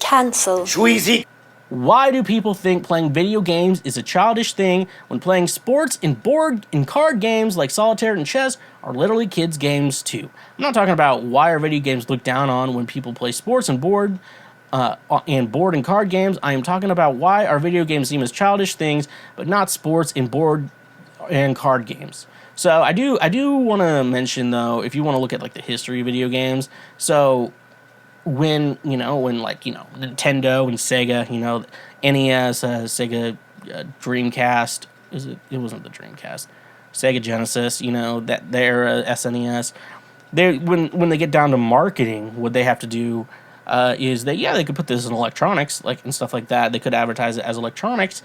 Cancel. Schweezy. Why do people think playing video games is a childish thing when playing sports and card games like solitaire and chess are literally kids' games too? I'm not talking about why are video games looked down on when people play sports and board and card games. I am talking about why are video games seen as childish things, but not sports and board and card games. So I do want to mention though, if you want to look at like the history of video games, so when Nintendo and Sega, NES, Sega Dreamcast, it wasn't the Dreamcast, Sega Genesis, that their SNES, when they get down to marketing, what they have to do is they could put this in electronics, like and stuff like that. They could advertise it as electronics,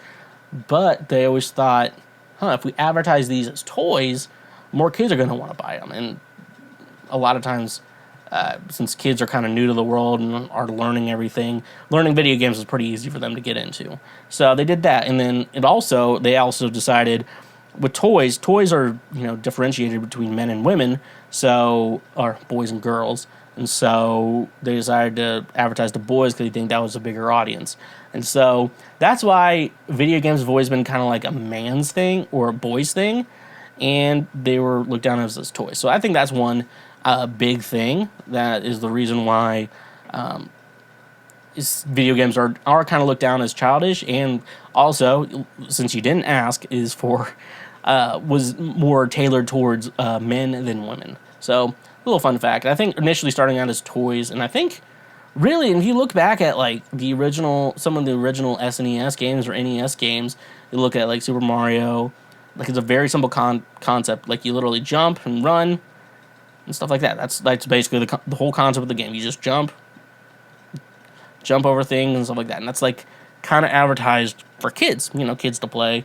but they always thought, if we advertise these as toys, more kids are going to want to buy them. And a lot of times, since kids are kind of new to the world and are learning everything, learning video games is pretty easy for them to get into. So they did that, and then they also decided with toys are differentiated between men and women, or boys and girls, and so they decided to advertise to boys because they think that was a bigger audience, and so that's why video games have always been kind of like a man's thing or a boy's thing, and they were looked down as toys. So I think that's one big thing that is the reason why video games are kind of looked down as childish, and also, since you didn't ask, was more tailored towards men than women. So a little fun fact. I think initially starting out as toys, and I think really, if you look back at like some of the original SNES games or NES games, you look at like Super Mario, like it's a very simple concept. Like you literally jump and run and stuff like that. That's basically the whole concept of the game. You just jump over things and stuff like that. And that's like kind of advertised for kids, kids to play.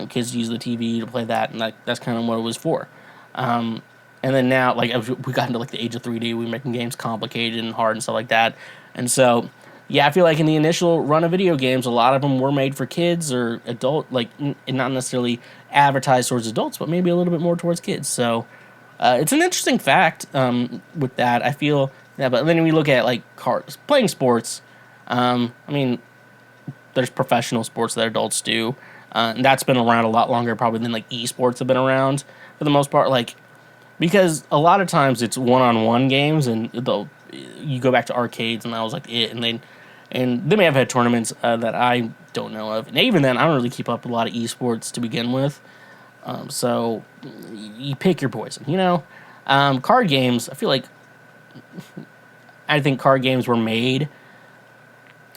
Kids use the TV to play that, and that's kind of what it was for. And then now, like as we got into like the age of 3D, we were making games complicated and hard and stuff like that. And so, yeah, I feel like in the initial run of video games, a lot of them were made for kids or adult, like and not necessarily advertised towards adults, but maybe a little bit more towards kids. So it's an interesting fact with that. I feel, but then when we look at like playing sports, there's professional sports that adults do, and that's been around a lot longer probably than like esports have been around for the most part. Like because a lot of times it's one-on-one games, and you go back to arcades, and that was like it, and they may have had tournaments that I don't know of, and even then I don't really keep up with a lot of esports to begin with. So you pick your poison, Card games, I think card games were made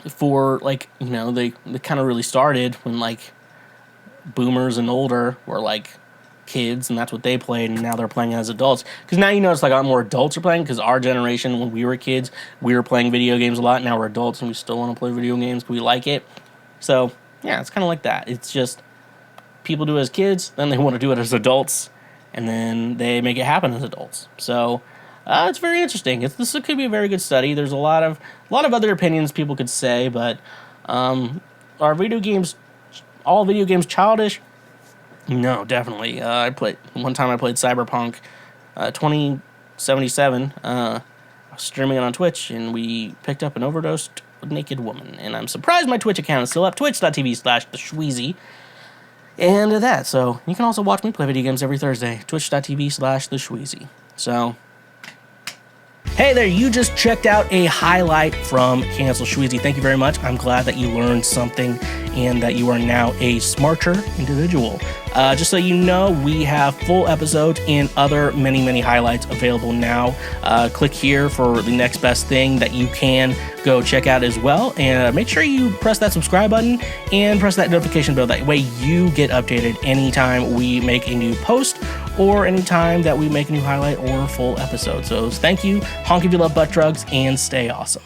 for, like, they kind of really started when, like, boomers and older were, like, kids, and that's what they played, and now they're playing as adults. Because now it's like a lot more adults are playing, because our generation, when we were kids, we were playing video games a lot. Now we're adults, and we still want to play video games because we like it. So, yeah, it's kind of like that. It's just people do it as kids, then they want to do it as adults, and then they make it happen as adults. So it's very interesting. This could be a very good study. There's a lot of other opinions people could say, but are all video games childish? No, definitely. One time I played Cyberpunk 2077. I was streaming it on Twitch, and we picked up an overdosed naked woman, and I'm surprised my Twitch account is still up, twitch.tv/TheSchweezy. And that, so you can also watch me play video games every Thursday, twitch.tv/TheSchweezy. So, hey there, you just checked out a highlight from Cancel Schweezy. Thank you very much. I'm glad that you learned something and that you are now a smarter individual. Just so you know, we have full episodes and other many highlights available now. Click here for the next best thing that you can go check out as well. And make sure you press that subscribe button and press that notification bell. That way you get updated anytime we make a new post or anytime that we make a new highlight or full episode. So thank you, honk if you love butt drugs, and stay awesome.